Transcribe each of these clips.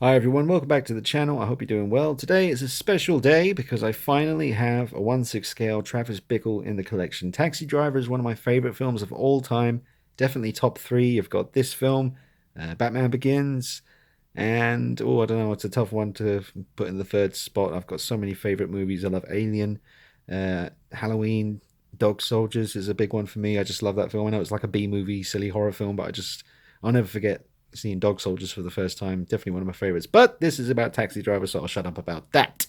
Hi everyone, welcome back to the channel. I hope you're doing well. Today is a special day because I finally have a 1/6 scale Travis Bickle in the collection. Taxi Driver is one of my favorite films of all time. Definitely top three. You've got this film, Batman Begins, and I don't know, it's a tough one to put in the third spot. I've got so many favorite movies. I love Alien, Halloween, Dog Soldiers is a big one for me. I just love that film. I know it's like a B movie, silly horror film, but I'll never forget seeing Dog Soldiers for the first time. Definitely one of my favorites. But this is about Taxi Driver, so I'll shut up about that.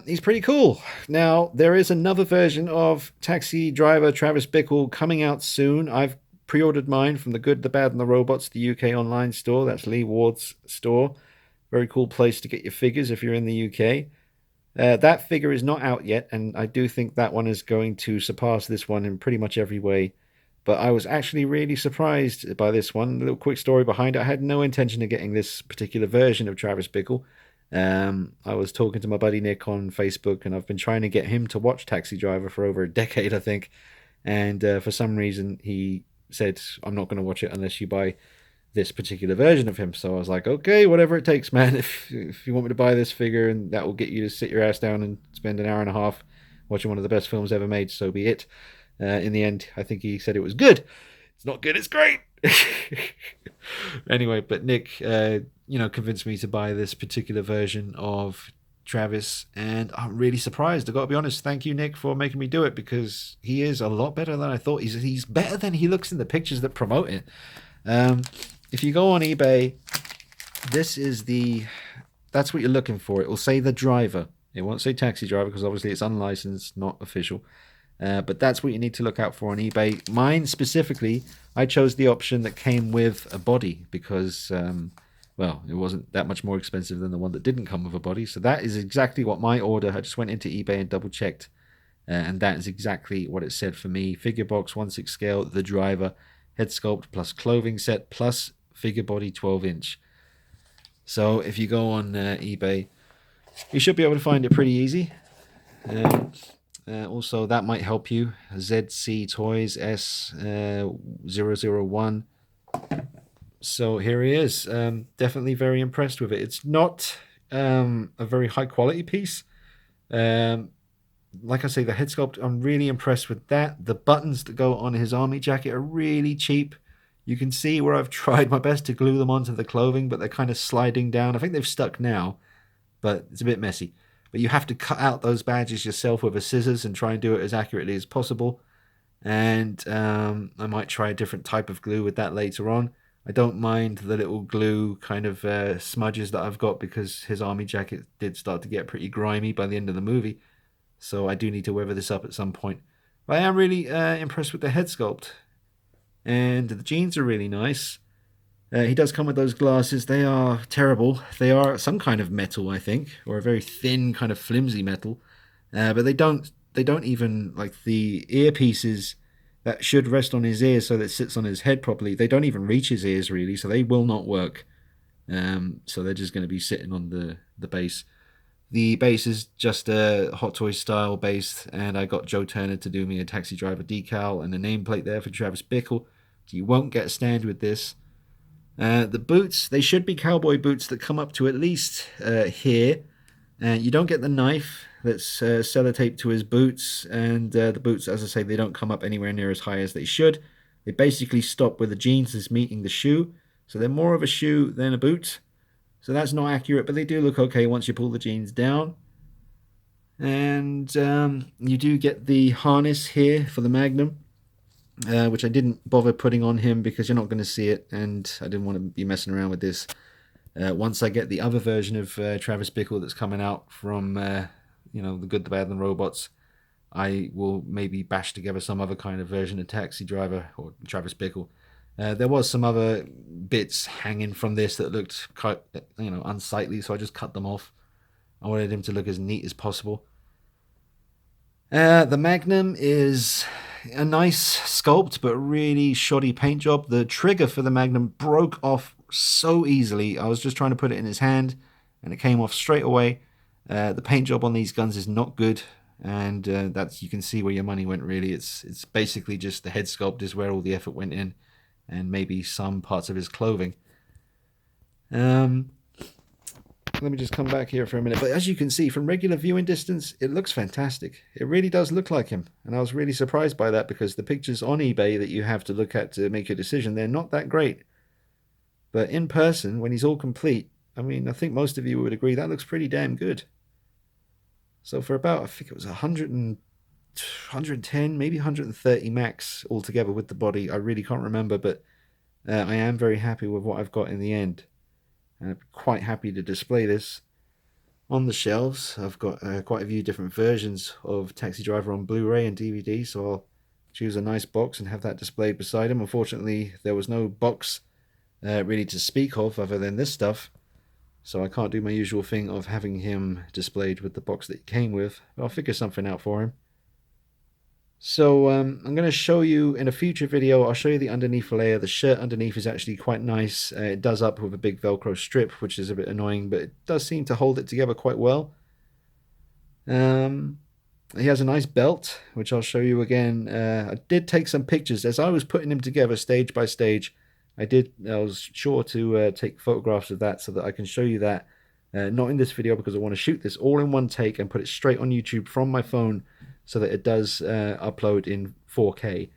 He's pretty cool. Now, there is another version of Taxi Driver Travis Bickle coming out soon. I've pre-ordered mine from The Good, the Bad, and the Robots, the UK online store. That's Lee Ward's store. Very cool place to get your figures if you're in the UK. That figure is not out yet, and I do think that one is going to surpass this one in pretty much every way. But I was actually really surprised by this one. A little quick story behind it. I had no intention of getting this particular version of Travis Bickle. I was talking to my buddy Nick on Facebook, and I've been trying to get him to watch Taxi Driver for over a decade, I think. And for some reason, he said, I'm not going to watch it unless you buy this particular version of him. So I was like, okay, whatever it takes, man. If you want me to buy this figure and that will get you to sit your ass down and spend an hour and a half watching one of the best films ever made, so be it. In the end, I think he said it was good. It's not good, it's great. Anyway, but Nick, convinced me to buy this particular version of Travis, and I'm really surprised. I got to be honest. Thank you, Nick, for making me do it because he is a lot better than I thought. He's better than he looks in the pictures that promote it. If you go on eBay, that's what you're looking for. It will say the driver. It won't say taxi driver because obviously it's unlicensed, not official. But that's what you need to look out for on eBay. Mine specifically, I chose the option that came with a body because, it wasn't that much more expensive than the one that didn't come with a body. So that is exactly what my order. I just went into eBay and double checked, and that is exactly what it said for me. Figure box 1/6 scale, the driver, head sculpt plus clothing set plus figure body 12-inch. So if you go on eBay, you should be able to find it pretty easy. Also, that might help you. ZC Toys S001. So here he is. Definitely very impressed with it. It's not a very high quality piece. Like I say, the head sculpt, I'm really impressed with that. The buttons that go on his army jacket are really cheap. You can see where I've tried my best to glue them onto the clothing, but they're kind of sliding down. I think they've stuck now, but it's a bit messy. But you have to cut out those badges yourself with a scissors and try and do it as accurately as possible. And I might try a different type of glue with that later on. I don't mind the little glue kind of smudges that I've got because his army jacket did start to get pretty grimy by the end of the movie. So I do need to weather this up at some point. But I am really impressed with the head sculpt. And the jeans are really nice. He does come with those glasses. They are terrible. They are some kind of metal, I think, or a very thin kind of flimsy metal. But they don't even like the earpieces that should rest on his ears so that it sits on his head properly. They don't even reach his ears really, so they will not work. So they're just going to be sitting on the base. The base is just a Hot Toys style base, and I got Joe Turner to do me a Taxi Driver decal and a nameplate there for Travis Bickle. So you won't get a stand with this. The boots, they should be cowboy boots that come up to at least here. You don't get the knife that's sellotaped to his boots, and the boots, as I say, they don't come up anywhere near as high as they should. They basically stop where the jeans is meeting the shoe, so they're more of a shoe than a boot. So that's not accurate, but they do look okay once you pull the jeans down. And you do get the harness here for the Magnum. Which I didn't bother putting on him because you're not going to see it, and I didn't want to be messing around with this. Once I get the other version of Travis Bickle that's coming out from, The Good, the Bad, and the Robots, I will maybe bash together some other kind of version of Taxi Driver or Travis Bickle. There was some other bits hanging from this that looked quite, unsightly, so I just cut them off. I wanted him to look as neat as possible. The Magnum is a nice sculpt, but really shoddy paint job. The trigger for the Magnum broke off so easily. I was just trying to put it in his hand, and it came off straight away. The paint job on these guns is not good, and that's you can see where your money went. Really, it's basically just the head sculpt is where all the effort went in, and maybe some parts of his clothing. Let me just come back here for a minute. But as you can see, from regular viewing distance, it looks fantastic. It really does look like him. And I was really surprised by that because the pictures on eBay that you have to look at to make your decision, they're not that great. But in person, when he's all complete, I mean, I think most of you would agree that looks pretty damn good. So for about, I think it was 110, maybe 130 max altogether with the body. I really can't remember, but I am very happy with what I've got in the end. And I'm quite happy to display this on the shelves. I've got quite a few different versions of Taxi Driver on Blu-ray and DVD, so I'll choose a nice box and have that displayed beside him. Unfortunately, there was no box really to speak of other than this stuff, so I can't do my usual thing of having him displayed with the box that he came with, but I'll figure something out for him. So I'm going to show you in a future video, I'll show you the underneath layer. The shirt underneath is actually quite nice. It does up with a big Velcro strip, which is a bit annoying, but it does seem to hold it together quite well. He has a nice belt, which I'll show you again. I did take some pictures as I was putting him together stage by stage. I was sure to take photographs of that so that I can show you that. Not in this video because I want to shoot this all in one take and put it straight on YouTube from my phone, so that it does upload in 4K,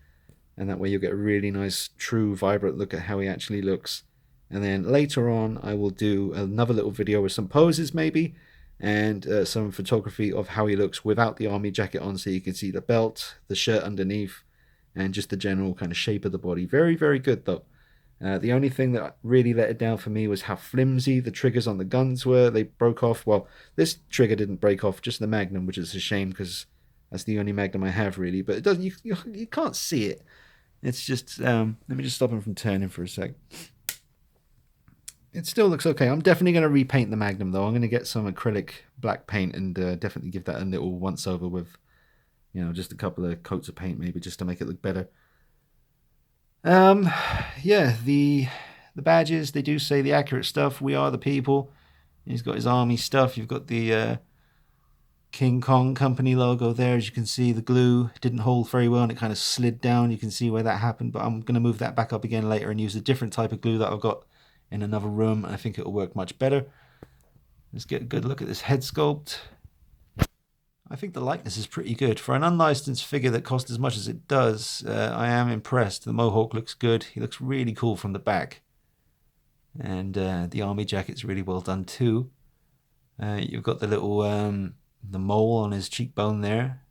and that way you'll get a really nice, true, vibrant look at how he actually looks. And then later on, I will do another little video with some poses maybe, and some photography of how he looks without the army jacket on, so you can see the belt, the shirt underneath, and just the general kind of shape of the body. Very, very good though. The only thing that really let it down for me was how flimsy the triggers on the guns were. They broke off. Well, this trigger didn't break off, just the Magnum, which is a shame because that's the only Magnum I have, really. But it doesn't. You can't see it. It's just. Let me just stop him from turning for a sec. It still looks okay. I'm definitely going to repaint the Magnum, though. I'm going to get some acrylic black paint and definitely give that a little once over with, just a couple of coats of paint, maybe, just to make it look better. Yeah, the badges, they do say the accurate stuff. We are the people. He's got his army stuff. You've got the King Kong Company logo there. As you can see, the glue didn't hold very well and it kind of slid down. You can see where that happened, but I'm going to move that back up again later and use a different type of glue that I've got in another room. I think it'll work much better. Let's get a good look at this head sculpt. I think the likeness is pretty good. For an unlicensed figure that cost as much as it does, I am impressed. The mohawk looks good. He looks really cool from the back. And the army jacket's really well done too. You've got the little the mole on his cheekbone there.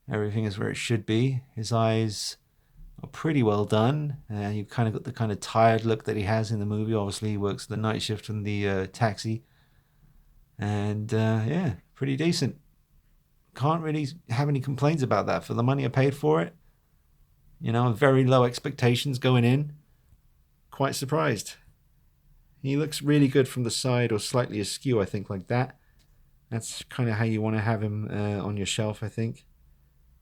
Everything is where it should be. His eyes are pretty well done. You've kind of got the kind of tired look that he has in the movie. Obviously, he works the night shift in the taxi. And yeah, pretty decent. Can't really have any complaints about that for the money I paid for it. Very low expectations going in. Quite surprised. He looks really good from the side or slightly askew, I think, like that. That's kind of how you want to have him on your shelf, I think.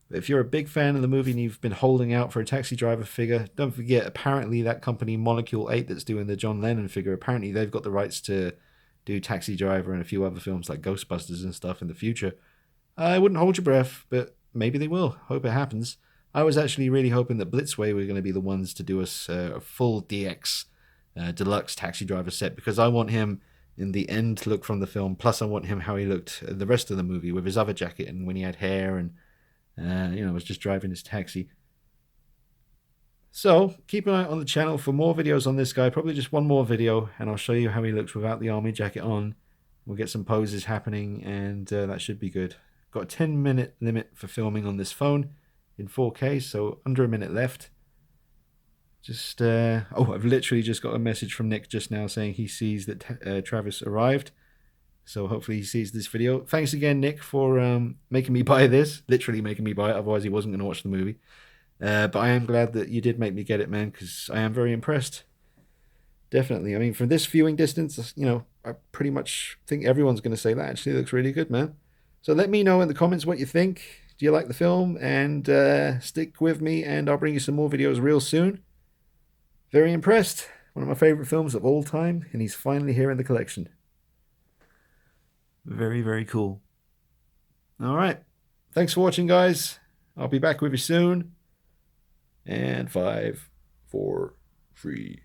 But if you're a big fan of the movie and you've been holding out for a Taxi Driver figure, don't forget, apparently that company Molecule 8 that's doing the John Lennon figure, apparently they've got the rights to do Taxi Driver and a few other films like Ghostbusters and stuff in the future. I wouldn't hold your breath, but maybe they will. Hope it happens. I was actually really hoping that Blitzway were going to be the ones to do us a full DX deluxe Taxi Driver set, because I want him in the end look from the film, plus I want him how he looked the rest of the movie with his other jacket and when he had hair and was just driving his taxi. So keep an eye on the channel for more videos on this guy, probably just one more video, and I'll show you how he looks without the army jacket on. We'll get some poses happening, and that should be good. Got a 10-minute limit for filming on this phone in 4K, so under a minute left. Just I've literally just got a message from Nick just now saying he sees that Travis arrived, so hopefully he sees this video. Thanks again, Nick, for making me buy this, literally making me buy it, otherwise he wasn't going to watch the movie. But I am glad that you did make me get it, man, because I am very impressed. Definitely. I mean, from this viewing distance, I pretty much think everyone's going to say that actually looks really good, man. So let me know in the comments what you think. Do you like the film? And stick with me, and I'll bring you some more videos real soon. Very impressed. One of my favorite films of all time, and he's finally here in the collection. Very, very cool. All right. Thanks for watching, guys. I'll be back with you soon. And 5, 4, 3,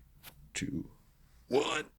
2, 1.